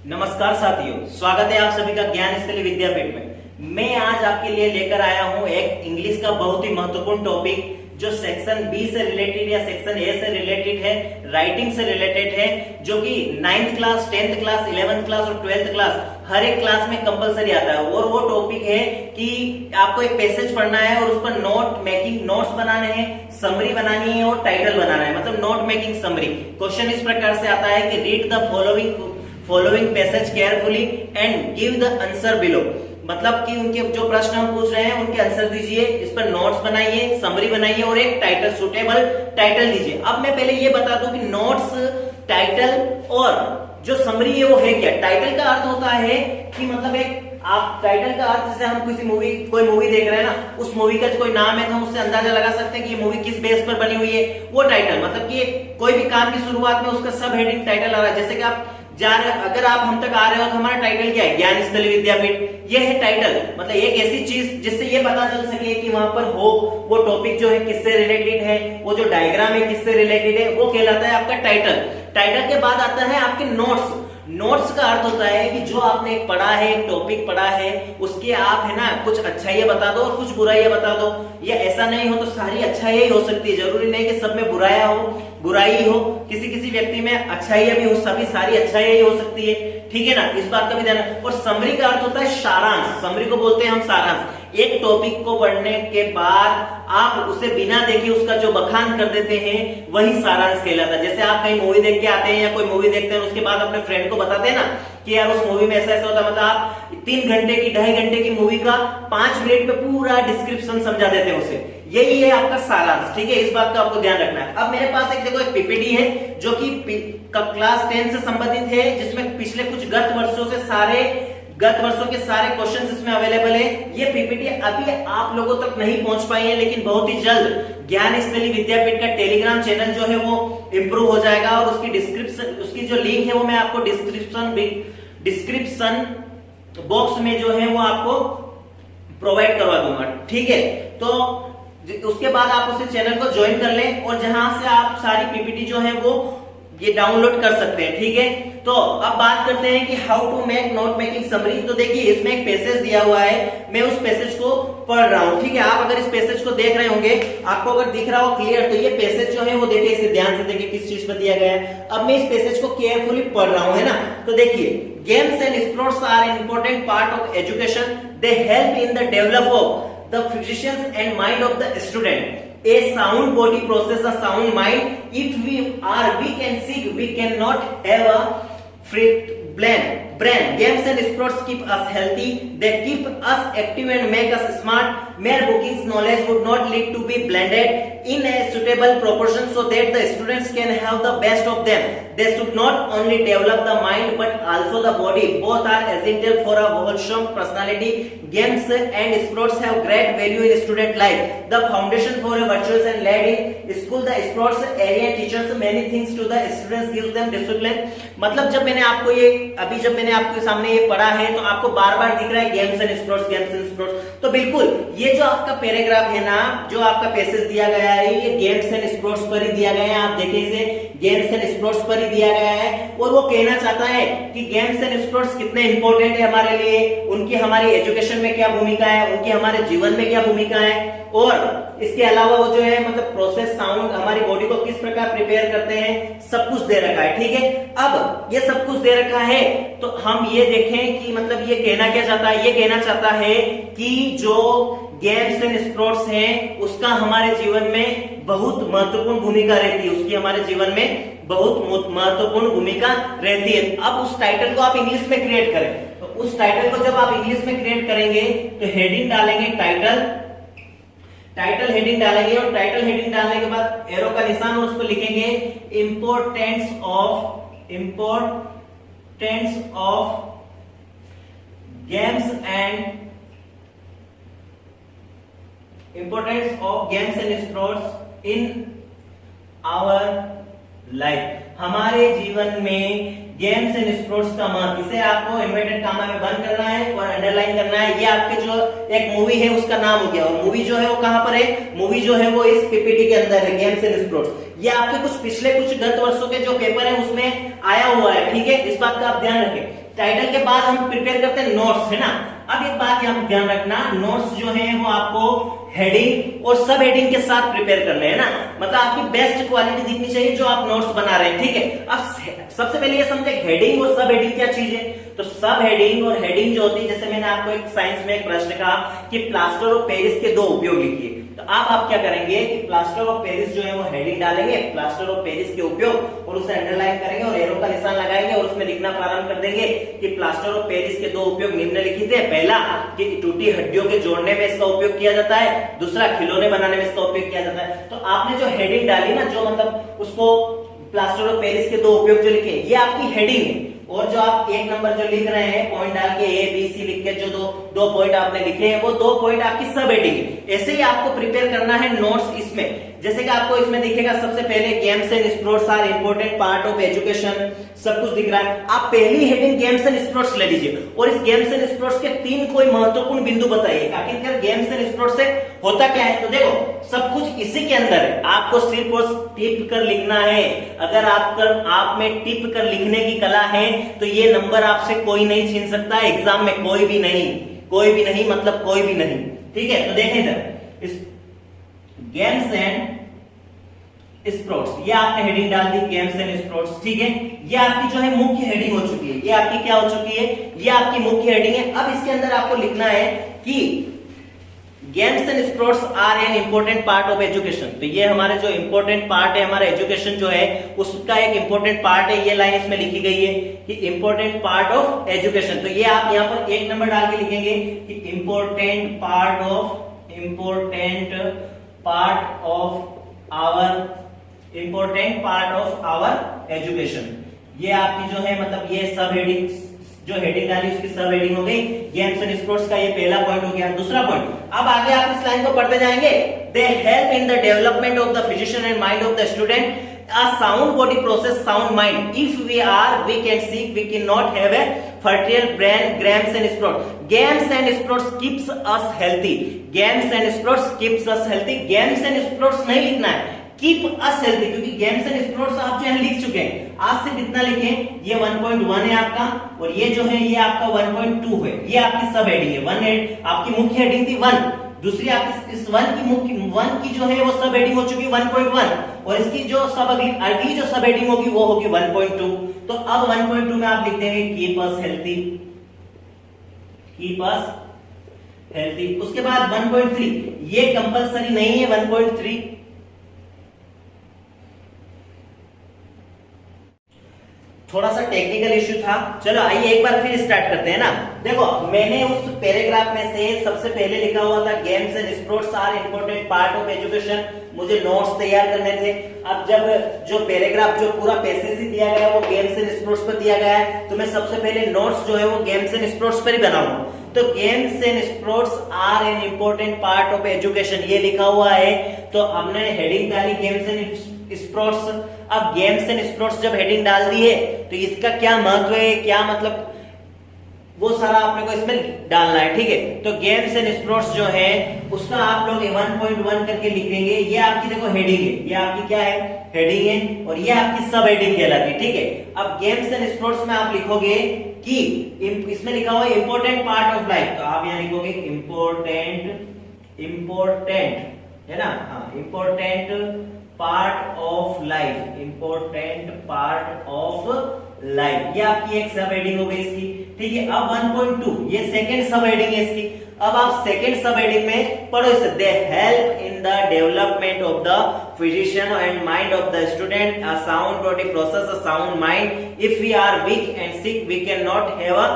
नमस्कार साथियों, स्वागत है आप सभी का ज्ञान स्थली विद्यापीठ में। मैं आज आपके लिए लेकर आया हूं एक इंग्लिश का बहुत ही महत्वपूर्ण टॉपिक जो सेक्शन बी से रिलेटेड या सेक्शन ए से रिलेटेड है, राइटिंग से रिलेटेड है, जो कि 9th class, 10th class, 11th class और 12th क्लास हर एक क्लास में कंपलसरी आता है। और वो टॉपिक है कि आपको एक पैसेज पढ़ना है और उस पर नोट्स बनाने हैं, समरी बनानी है और टाइटल बनाना है, मतलब नोट मेकिंग समरी। क्वेश्चन इस प्रकार से आता है कि read the following passage carefully and give the answer below. मतलब कि उनके जो प्रश्न हम पूछ रहे हैं उनके आंसर दीजिए, इस पर नोट्स बनाइए, समरी बनाइए और एक टाइटल, सुटेबल टाइटल दीजिए। अब मैं पहले ये बता दूं कि नोट्स, टाइटल और जो समरी है वो है क्या। टाइटल का अर्थ होता है कि मतलब एक आप टाइटल का अर्थ, जैसे हम कोई मूवी देख रहे हैं ना, उस मूवी का कोई नाम है तो हम उससे अंदाजा लगा सकते हैं कि ये मूवी किस बेस पर बनी हुई है, वो टाइटल। मतलब कि कोई भी काम की शुरुआत में उसका सब हेडिंग टाइटल आ रहा है। जैसे कि आप जा रहे, अगर आप हम तक आ रहे हो तो हमारा टाइटल क्या है, ज्ञान स्थली विद्यापीठ, ये है टाइटल। मतलब एक ऐसी चीज जिससे ये पता चल सके कि वहां पर हो वो टॉपिक जो है किससे रिलेटेड है, वो जो डायग्राम है किससे रिलेटेड है, वो कहलाता है आपका टाइटल। टाइटल के बाद आता है आपके नोट्स। नोट्स का अर्थ होता है कि जो आपने एक पढ़ा है, एक टॉपिक पढ़ा है, उसके आप है ना कुछ अच्छाइयां बता दो और कुछ बुराइयां बता दो। या ऐसा नहीं हो तो सारी अच्छाइयां ही हो सकती है, जरूरी नहीं कि सब में बुराई हो, किसी किसी व्यक्ति में अच्छाइयां भी हो, सभी सारी अच्छाइयां ही हो सकती है, ठीक है ना, इस बात का भी ध्यान। और समरी का अर्थ होता है सारांश। समरी को बोलते हैं हम सारांश। एक टॉपिक को पढ़ने के बाद आप उसे बिना देखे उसका जो बखान कर देते हैं वही सारांश कहलाता है। जैसे आप कहीं मूवी देख के आते हैं या कोई मूवी देखते हैं, उसके बाद अपने फ्रेंड को बताते हैं ना कि यार उस मूवी में ऐसा ऐसा होता है, मतलब आप 3 घंटे की 2.5 घंटे की मूवी का 5 मिनट में पूरा डिस्क्रिप्शन समझा देते हैं उसे। यही है आपका सारांश, ठीक है, इस बात का आपको ध्यान रखना है। अब मेरे पास एक देखो एक पीपीटी है जो कि क्लास 10 से संबंधित है, जिसमें पिछले कुछ गत वर्षों के सारे क्वेश्चन इसमें अवेलेबल है। ये पीपीटी अभी आप लोगों तक नहीं पहुंच पाई है, लेकिन बहुत ही जल्द ज्ञान स्थली विद्यापीठ का टेलीग्राम चैनल जो है वो इंप्रूव हो जाएगा और उसकी जो लिंक है वो मैं आपको डिस्क्रिप्शन बॉक्स में जो है वो आपको प्रोवाइड करवा दूंगा, ठीक है। तो उसके बाद आप उसे चैनल को ज्वाइन कर लें और जहां से आप सारी पीपीटी जो है वो ये डाउनलोड कर सकते हैं, ठीक है। तो अब बात करते हैं कि how to make note making summary. तो देखिए इसमें एक पैसेज दिया हुआ है, मैं उस पैसेज को पढ़ रहा हूं, ठीक है। आप अगर इस पैसेज को देख रहे होंगे, आपको अगर दिख रहा हो क्लियर, तो ये पैसेज जो है वो देखिए, इसे ध्यान से देखिए किस चीज पर दिया गया है। अब मैं इस पैसेज को केयरफुली पढ़ रहा हूं, है ना। तो देखिए, games and sports are an important part of education, they help in the develop of the physicians and mind of the student. A sound body process a sound mind. If we are weak and sick, we cannot have a fit brain. Games and sports keep us healthy. They keep us active and make us smart. Mere bookings knowledge would not lead to be blended in a suitable proportion so that the students can have the best of them. They should not only develop the mind but also the body. Both are essential for a wholesome personality. Games and sports have great value in student life. The foundation for a virtuous and led in school. The sports area teaches many things to the students, gives them discipline. मतलब जब मैंने आपके सामने ये पढ़ा है तो आपको बार बार दिख रहा है गेम्स एंड स्पोर्ट्स। तो बिल्कुल ये जो आपका पैराग्राफ है ना, जो आपका पैसेज दिया गया है, ये गेम्स एंड स्पोर्ट्स पर ही दिया गया है। आप देखिए इसे गेम्स एंड स्पोर्ट्स पर ही दिया गया है और वो कहना चाहता है कि गेम्स एंड स्पोर्ट्स कितने इंपॉर्टेंट है हमारे लिए, उनकी हमारी एजुकेशन में क्या भूमिका है, उनकी हमारे जीवन में क्या भूमिका है, और इसके अलावा वो जो है मतलब प्रोसेस साउंड हमारी बॉडी को किस प्रकार प्रिपेयर करते हैं, सब कुछ दे रखा है, ठीक है। अब ये सब कुछ दे रखा है तो हम ये देखें कि मतलब ये कहना क्या चाहता है। ये कहना चाहता है कि जो गेम्स एंड स्पोर्ट्स हैं उसका हमारे जीवन में बहुत महत्वपूर्ण भूमिका रहती है, उसकी हमारे जीवन में बहुत महत्वपूर्ण भूमिका रहती है। अब उस टाइटल को आप इंग्लिश में क्रिएट करें, तो उस टाइटल को जब आप इंग्लिश में क्रिएट करेंगे तो हेडिंग डालेंगे टाइटल हेडिंग डालेंगे और टाइटल हेडिंग डालने के बाद एरो का निशान और उस पर लिखेंगे importance of games and sports in our life. हमारे जीवन में गेम्स एंड स्पोर्ट्स का महत्व, इसे आपको इन्वर्टेड कामा में बंद करना है और अंडरलाइन करना है। ये आपके जो एक मूवी है उसका नाम हो गया, और मूवी जो है वो कहां पर है, मूवी जो है वो इस पीपीटी के अंदर है, गेम्स एंड स्पोर्ट्स। ये आपके कुछ पिछले कुछ गत वर्षों के जो पेपर है उसमें आया हुआ है, ठीक है, इस बात का आप ध्यान रखें। टाइटल के बाद हम प्रिपेयर करते हैं नोट्स, है ना। अब एक बात यहाँ ध्यान रखना, नोट्स जो है वो आपको हेडिंग और सब हेडिंग के साथ प्रिपेयर करने हैं ना, मतलब आपकी बेस्ट क्वालिटी दिखनी चाहिए जो आप नोट्स बना रहे हैं, ठीक है। अब सबसे पहले ये समझे हेडिंग और सब हेडिंग क्या चीज है। तो सब हेडिंग और हेडिंग जो होती है, जैसे मैंने आपको एक साइंस में एक प्रश्न कहा कि प्लास्टर ऑफ पेरिस के 2 उपयोग लिखिए, तो आप क्या करेंगे कि प्लास्टर ऑफ पेरिस जो है वो हेडिंग डालेंगे, प्लास्टर ऑफ पेरिस के उपयोग, और उसे अंडरलाइन करेंगे और एरो का निशान लगाएंगे और उसमें लिखना प्रारंभ कर देंगे कि प्लास्टर ऑफ पेरिस के 2 उपयोग निम्नलिखित है। पहला कि टूटी हड्डियों के जोड़ने में इसका उपयोग किया जाता है, दूसरा खिलौने बनाने में इसका उपयोग किया जाता है। तो आपने जो हेडिंग डाली ना, जो मतलब उसको प्लास्टर ऑफ पेरिस के 2 उपयोग जो लिखे, ये आपकी हेडिंग है। और जो आप 1 नंबर जो लिख रहे हैं पॉइंट डाल के ए बी सी लिख के जो दो पॉइंट आपने लिखे हैं, वो 2 पॉइंट आपकी सब हेडिंग है। ऐसे ही आपको प्रिपेयर करना है नोट्स इसमें। जैसे कि आपको इसमें दिखेगा सबसे पहले games and sports are important part of education, सब कुछ दिख रहा है। आप पहली हेडिंग गेम्स एंड स्पोर्ट्स ले लीजिए और इस गेम्स एंड स्पोर्ट्स के 3 कोई महत्वपूर्ण बिंदु बताइए, आखिरकार गेम्स एंड स्पोर्ट्स से होता क्या है। तो देखो सब कुछ इसी के अंदर है, आपको सिर्फ और टिप कर लिखना है। अगर आप में टिप कर लिखने की कला है तो ये नंबर आपसे कोई नहीं छीन सकता है एग्जाम में, कोई भी नहीं मतलब कोई भी नहीं, ठीक है। तो देखें इधर इस गेम्स एंड स्पोर्ट्स, ये आपने हेडिंग डाल दी गेम्स एंड स्पोर्ट्स, ठीक है। ये आपकी जो है मुख्य हेडिंग हो चुकी है, ये आपकी क्या हो चुकी है, ये आपकी मुख्य हेडिंग है। अब इसके अंदर आपको लिखना है कि games and sports are an important part of education. तो ये हमारे जो इंपॉर्टेंट पार्ट है, हमारा एजुकेशन जो है उसका एक इंपॉर्टेंट पार्ट है। ये लाइन इसमें लिखी गई है कि इंपॉर्टेंट पार्ट ऑफ एजुकेशन। तो ये आप यहाँ पर 1 नंबर डाल के लिखेंगे कि important part of our education. ये आपकी जो है मतलब ये सब हेडिंग जो हेडिंग डाली उसकी सब हेडिंग हो गई। गेम्स एंड स्पोर्ट्स का ये पहला पॉइंट हो गया। दूसरा पॉइंट, अब आगे आप इस लाइन को पढ़ते जाएंगे। दे help in the development of the physician and mind of the student. A sound body process sound mind. If we are weak and sick, we cannot have a fertile brain. Games and sports. Games and sports keeps us healthy. Games and sports keeps us healthy. Games and sports नहीं लिखना है, keep us healthy, क्योंकि games and sports आप जो है लिख चुके हैं। आज से कितना लिखें, ये 1.1 है आपका, और ये जो है ये आपका 1.2 है। ये आपकी सब हेडिंग है। 1 आपकी मुख्य हेडिंग थी 1, दूसरी आपकी इस 1 की जो है वो सब हेडिंग हो चुकी है 1.1, और इसकी जो अगली जो सब हेडिंग होगी वो होगी 1.2। तो अब 1.2 में आप लिख देंगे कीप अस हेल्थी। उसके बाद 1.3, ये कंपलसरी नहीं है 1.3, थोड़ा सा टेक्निकल इश्यू था। चलो आइए एक बार फिर स्टार्ट करते हैं ना। देखो मैंने उस पैराग्राफ में से सबसे पहले लिखा हुआ था games and sports are important part of education, मुझे नोट्स तैयार करने थे। अब जब जो पैराग्राफ जो पूरा पैसेज ही दिया गया वो गेम्स एंड स्पोर्ट्स पर दिया गया है, तो मैं सबसे पहले नोट्स जो है वो गेम्स एंड स्पोर्ट्स पर ही बनाऊंगा। तो games and sports are an important part of education ये लिखा हुआ है, तो हमने हेडिंग डाली गेम्स एंड स्पोर्ट्स। अब गेम्स एंड स्पोर्ट्स जब हेडिंग डाल दी है तो इसका क्या महत्व है, क्या मतलब वो सारा आपने को इसमें डालना है, ठीक है। तो गेम्स एंड स्पोर्ट्स जो है उसका आप लोग 1.1 करके लिख देंगे। ये आपकी देखो हेडिंग है, ये आपकी क्या है, हेडिंग है, और ये आपकी सब हेडिंग कहलाती है, ठीक है। अब गेम्स एंड स्पोर्ट्स में आप लिखोगे कि इसमें लिखा हुआ है इंपॉर्टेंट पार्ट ऑफ लाइफ, तो आप यहाँ लिखोगे इंपॉर्टेंट है ना, हाँ इंपॉर्टेंट पार्ट ऑफ लाइफ, ये आपकी एक सब हेडिंग हो गई इसकी, ठीक है। अब 1.2 ये सेकंड सब हेडिंग है इसकी। अब आप सेकंड सब हेडिंग में पढ़ो इसे, they help in the development of the physician and mind of the student, a sound body process a sound mind, if we are weak and sick we can not have a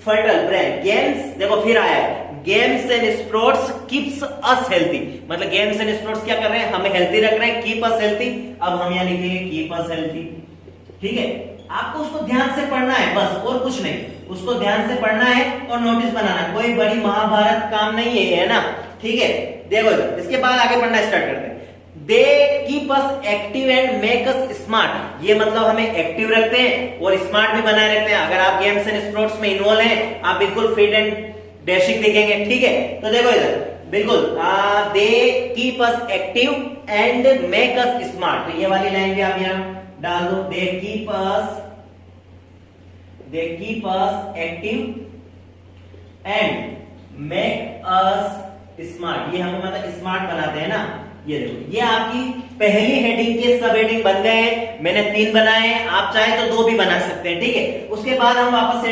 fertile brain. Games देखो फिर आया है, games and sports keeps us healthy, मतलब games and sports क्या कर रहे हैं, हमें हेल्थी रख रहे हैं, कीप अस हेल्थी। अब हम यहाँ लिखेंगे कीप अस हेल्थी, ठीक है। आपको उसको ध्यान से पढ़ना है बस, और कुछ नहीं, उसको ध्यान से पढ़ना है और नोटिस बनाना है, कोई बड़ी महाभारत काम नहीं है ना, ठीक है। देखो इसके बाद आगे पढ़ना स्टार्ट करते हैं। They keep us active and make us smart, ये मतलब हमें एक्टिव रखते हैं और स्मार्ट भी बनाए रखते हैं। अगर आप गेम्स एंड स्पोर्ट्स में इन्वॉल्व हैं, आप बिल्कुल फिट एंड डैशिंग दिखेंगे, ठीक है। तो देखो इधर बिल्कुल they keep us active and make us smart, तो ये वाली लाइन भी आप यहाँ डाल दो, they keep us they keep us active and make us smart. ये हमें मतलब स्मार्ट बनाते हैं ना। ये देखो, ये आपकी पहली हेडिंग के सब हेडिंग बन गए। मैंने 3 बनाए, आप चाहे तो 2 भी बना सकते हैं, ठीक है। उसके बाद हम वापस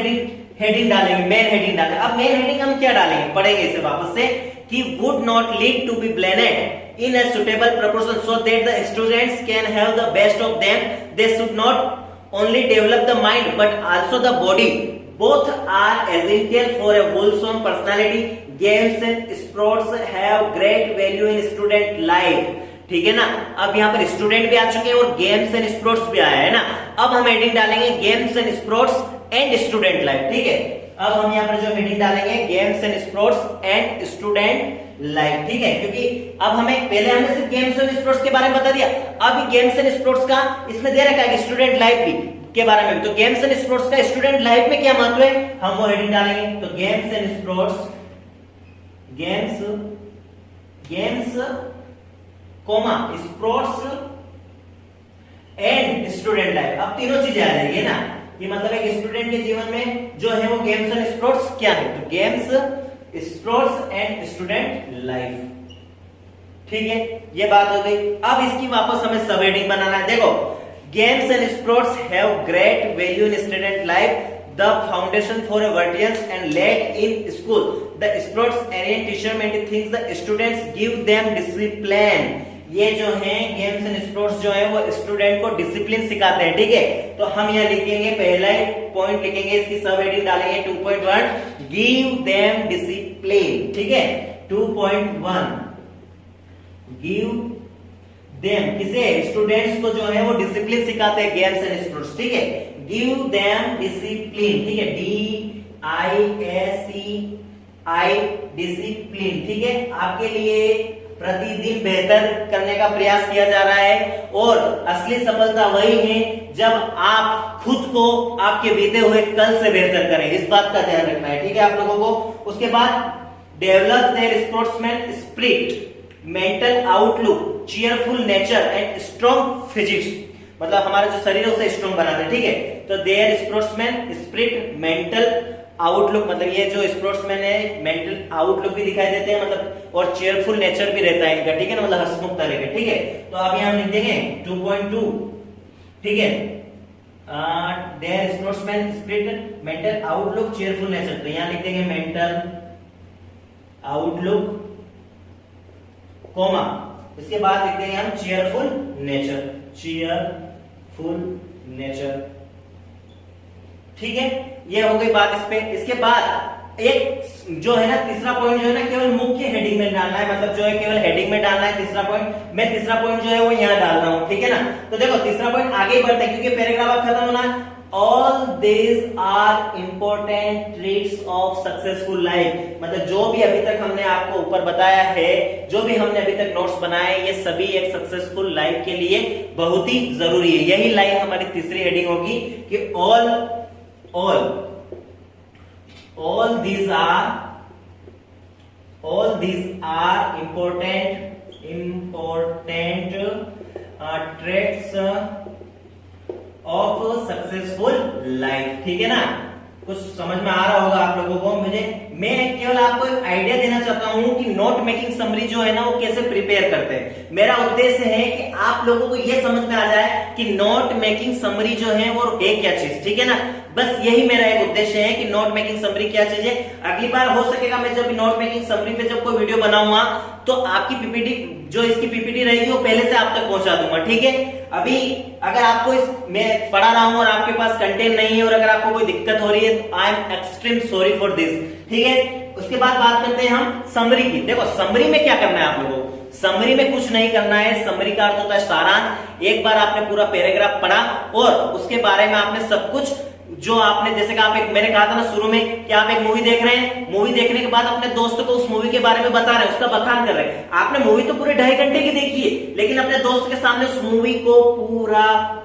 हेडिंग डालेंगे, मेन हेडिंग डालेंगे। अब मेन हेडिंग हम क्या डालेंगे, पढ़ेंगे इसे वापस से कि would not lead to be blended in a suitable proportion so that the students can have the best of them. They should not only develop the mind but also the body. Both are essential for a wholesome personality. Games and sports have great value in student life. ठीक है ना। अब यहाँ पर student भी आ चुके हैं और गेम्स एंड स्पोर्ट्स भी आया है ना। अब हम हेडिंग डालेंगे games and sports and student life, ठीक है। अब हम यहाँ पर जो हेडिंग डालेंगे games and sports and student life, ठीक है। क्योंकि अब पहले हमने सिर्फ गेम्स एंड स्पोर्ट्स के बारे में बता दिया, अब गेम्स एंड स्पोर्ट्स का इसमें दे रखा है स्टूडेंट लाइफ भी के बारे में। तो गेम्स एंड स्पोर्ट्स का स्टूडेंट लाइफ में क्या महत्व है, हम वो हेडिंग डालेंगे। तो games and sports, games comma sports and student life. अब तीनों चीजें आ जाएगी ना, कि मतलब एक स्टूडेंट के जीवन में जो है वो गेम्स एंड स्पोर्ट्स क्या है, तो games sports and student life, ठीक है। ये बात हो गई। अब इसकी वापस हमें सब हेडिंग बनाना है। देखो, games and sports have great value in student life, the foundation for a virtues and led in school, the sports area teacher meant things, the students give them discipline. ये जो है गेम्स एंड स्पोर्ट्स जो है वो student को discipline सिखाते हैं, ठीक है। तो हम यहाँ लिखेंगे, पहला पॉइंट लिखेंगे, इसकी सब हेडिंग डालेंगे 2.1 गिव देम डिसिप्लिन, ठीक है। 2.1 गिव देम, किसे, स्टूडेंट्स को जो है वो डिसिप्लिन सिखाते हैं गेम्स एंड स्पोर्ट्स, ठीक है। गिव देम डिसिप्लिन, ठीक है, DISCI डिसिप्लिन, ठीक है। आपके लिए प्रतिदिन बेहतर करने का प्रयास किया जा रहा है और असली सफलता वही है जब आप खुद को आपके बीते हुए कल से बेहतर करें, इस बात का ध्यान रखना है, ठीक है आप लोगों को। उसके बाद develop their sportsman spirit, mental outlook, cheerful nature and strong physics, मतलब हमारा जो शरीर है उसे स्ट्रॉन्ग बनाते हैं, ठीक है। तो their sportsman spirit, mental outlook, मतलब ये जो स्पोर्ट्समैन है मेंटल आउटलुक भी दिखाई देते हैं, मतलब और चेयरफुल नेचर भी रहता है इनका, ठीक है ना, मतलब हंसमुख तरह का, ठीक है। तो अब यहाँ लिख देंगे 2.2, ठीक है, their sportsman spirit, mental outlook, cheerful nature. तो यहाँ लिख देंगे मेंटल आउटलुक, कोमा, इसके बाद लिख देंगे हम चेयरफुल नेचर, चेयरफुल नेचर, ठीक है। ये हो गई बात इस पे। इसके बाद एक जो है ना तीसरा पॉइंट जो है ना केवल मुख्य हेडिंग में डालना है, मतलब जो है केवल हेडिंग में डालना है तीसरा पॉइंट। मैं तीसरा पॉइंट जो है वो यहाँ डाल रहा हूं, ठीक है ना। तो देखो तीसरा पॉइंट आगे ही बढ़ते हैं क्योंकि पैराग्राफ अब खत्म होना है। All this are important traits of successful life, मतलब जो भी अभी तक हमने आपको ऊपर बताया है, जो भी हमने अभी तक नोट्स बनाए, ये सभी एक सक्सेसफुल लाइफ के लिए बहुत ही जरूरी है। यही लाइन हमारी तीसरी हेडिंग होगी कि all these are important traits of successful life, ठीक है ना। कुछ समझ में आ रहा होगा आप लोगों को। मैं केवल आपको एक आइडिया देना चाहता हूं कि नोट मेकिंग समरी जो है ना वो कैसे प्रिपेयर करते हैं। मेरा उद्देश्य है कि आप लोगों को यह समझ में आ जाए कि नोट मेकिंग समरी जो है वो है क्या चीज, ठीक है ना। बस यही मेरा एक उद्देश्य है कि नोट मेकिंग समरी क्या चीज है। अगली बार हो सकेगा मैं जब नोट मेकिंग समरी पे जब कोई वीडियो बनाऊंगा तो आपकी पीपीटी जो इसकी पीपीटी रहेगी वो पहले से आप तक पहुंचा दूंगा, ठीक है। अभी अगर आपको मैं पढ़ा रहा हूं और आपके पास कंटेंट नहीं है और अगर आपको कोई दिक्कत हो रही है तो I am extreme sorry for this, ठीक है। उसके बाद बात करते हैं हम समरी की। देखो समरी में क्या करना है आप लोगों को, समरी में कुछ नहीं करना है। समरी का अर्थ होता है सारांश। एक बार आपने पूरा पैराग्राफ पढ़ा और उसके बारे में आपने सब कुछ जो आपने, जैसे कि आप मैंने कहा था ना शुरू में कि आप एक मूवी देख रहे हैं, मूवी देखने के बाद अपने दोस्त को उस मूवी के बारे में बता रहे हैं, उसका बखान कर रहे हैं। आपने मूवी तो पूरे 2.5 घंटे की देखी है, लेकिन अपने दोस्त के सामने उस मूवी को पूरा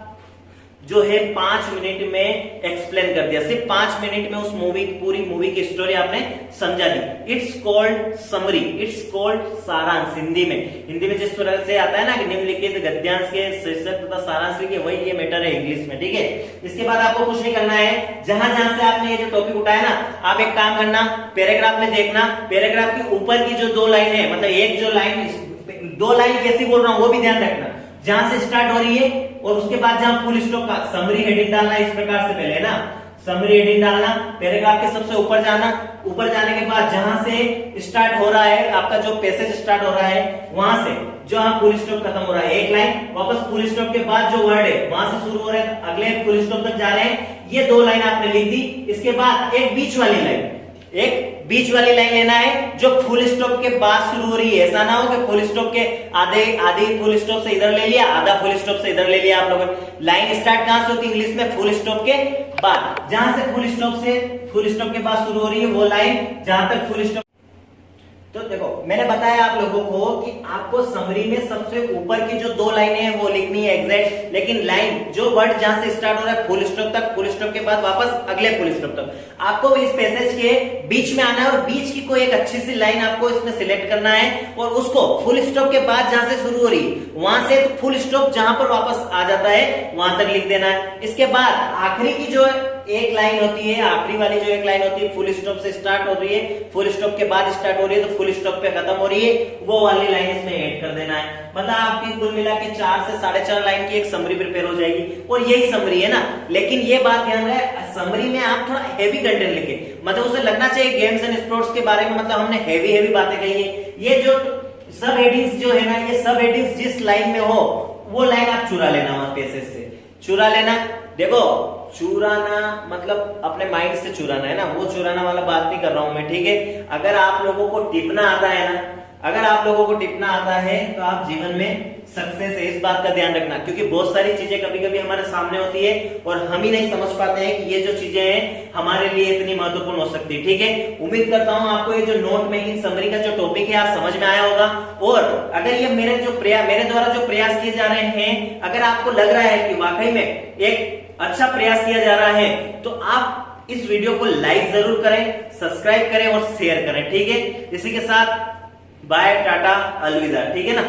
जो है 5 मिनट में एक्सप्लेन कर दिया। सिर्फ 5 मिनट में उस मूवी, पूरी मूवी की स्टोरी आपने समझा दी। It's called summary, it's called सारांश। हिंदी में जिस तरह से आता है ना कि निम्नलिखित गद्यांश के शीर्षक तथा सारांश लिखिए, वही ये मैटर है इंग्लिश में, ठीक है। इसके बाद आपको कुछ नहीं करना है, जहां जहां से आपने ये जो टॉपिक उठाया ना, आप एक काम करना, पैराग्राफ में देखना, पैराग्राफ के ऊपर की जो 2 लाइन है, मतलब एक जो लाइन, 2 लाइन कैसी बोल रहा हूं वो भी ध्यान रखना, जहां से स्टार्ट हो रही है और उसके बाद जहां फुल स्टॉप का समरी हेडिंग डालना, इस प्रकार से पहले ना समरी हेडिंग डालना, पैराग्राफ के सबसे ऊपर जाना, ऊपर जाने के बाद जहां से स्टार्ट हो रहा है आपका जो पैसेज स्टार्ट हो रहा है, वहां से जहां फुल स्टॉप खत्म हो रहा है, एक लाइन वापस फुल स्टॉप के बाद जो वर्ड है वहां से शुरू हो रहा है, अगले फुल स्टॉप तक जा रहे हैं, ये 2 लाइन आपने लिख दी। इसके बाद एक बीच वाली लाइन लेना है जो फुल स्टॉप के बाद शुरू हो रही है। ऐसा ना हो कि फुल स्टॉप के आधे फुल स्टॉप से इधर ले लिया, आधा फुल स्टॉप से इधर ले लिया। आप लोगों ने लाइन स्टार्ट कहां से होती है इंग्लिश में? फुल स्टॉप के बाद। जहां से फुल स्टॉप के बाद शुरू हो रही है वो लाइन, जहां तक फुल स्टॉप। तो देखो मैंने बताया आप लोगों को कि आपको समरी में सबसे ऊपर की जो 2 लाइनें हैं वो लिखनी है एग्जैक्ट, लेकिन लाइन जो वर्ड जहां से स्टार्ट हो रहा है फुल स्टॉप तक, फुल स्टॉप के बाद वापस अगले फुल स्टॉप तक, आपको इस पैसेज के बीच में आना है और बीच की कोई एक अच्छी सी लाइन आपको इसमें सिलेक्ट करना है और उसको फुल स्टॉप के बाद जहां से शुरू हो रही है वहां से फुल स्टॉप जहां पर वापस आ जाता है वहां तक लिख देना है। इसके बाद आखिरी की जो एक लाइन होती है, आखिरी वाली जो एक लाइन होती है फुल स्टॉप से स्टार्ट हो रही है, फुल स्टॉप के बाद स्टार्ट हो रही है तो फुल स्टॉप पे खत्म हो रही है, वो वाली लाइन इसमें ऐड कर देना है। मतलब आपकी कुल मिला के 4 से 4.5 लाइन की एक समरी प्रिपेयर हो जाएगी और यही समरी है ना। लेकिन ये बात ध्यान रहे, समरी में आप थोड़ा हेवी कंटेंट लिखे, मतलब उसे लगना चाहिए गेम्स एंड स्पोर्ट्स के बारे में, मतलब हमने हेवी बातें कही है। ये जो सब हेडिंग्स जो है ना, ये सब हेडिंग्स जिस लाइन में हो वो लाइन आप चुरा लेना, वहां पैसेज से चुरा लेना। देखो चुराना मतलब अपने माइंड से चुराना है ना, वो चुराना वाला बात नहीं कर रहा हूं मैं, ठीक है। अगर आप लोगों को टिपना आता है ना, अगर आप लोगों को टिपना आता है तो आप जीवन में सक्सेस है, इस बात का ध्यान रखना। क्योंकि बहुत सारी चीजें कभी कभी हमारे सामने होती है और हम ही नहीं समझ पाते हैं कि ये जो चीजें हैं हमारे लिए इतनी महत्वपूर्ण हो सकती है, ठीक है। उम्मीद करता हूं आपको ये जो नोट मेकिंग समरी का जो टॉपिक है आप समझ में आया होगा। और अगर ये मेरे द्वारा जो प्रयास किए जा रहे हैं, अगर आपको लग रहा है कि वाकई में एक अच्छा प्रयास किया जा रहा है तो आप इस वीडियो को लाइक जरूर करें, सब्सक्राइब करें और शेयर करें, ठीक है। इसी के साथ बाय, टाटा, अलविदा, ठीक है ना।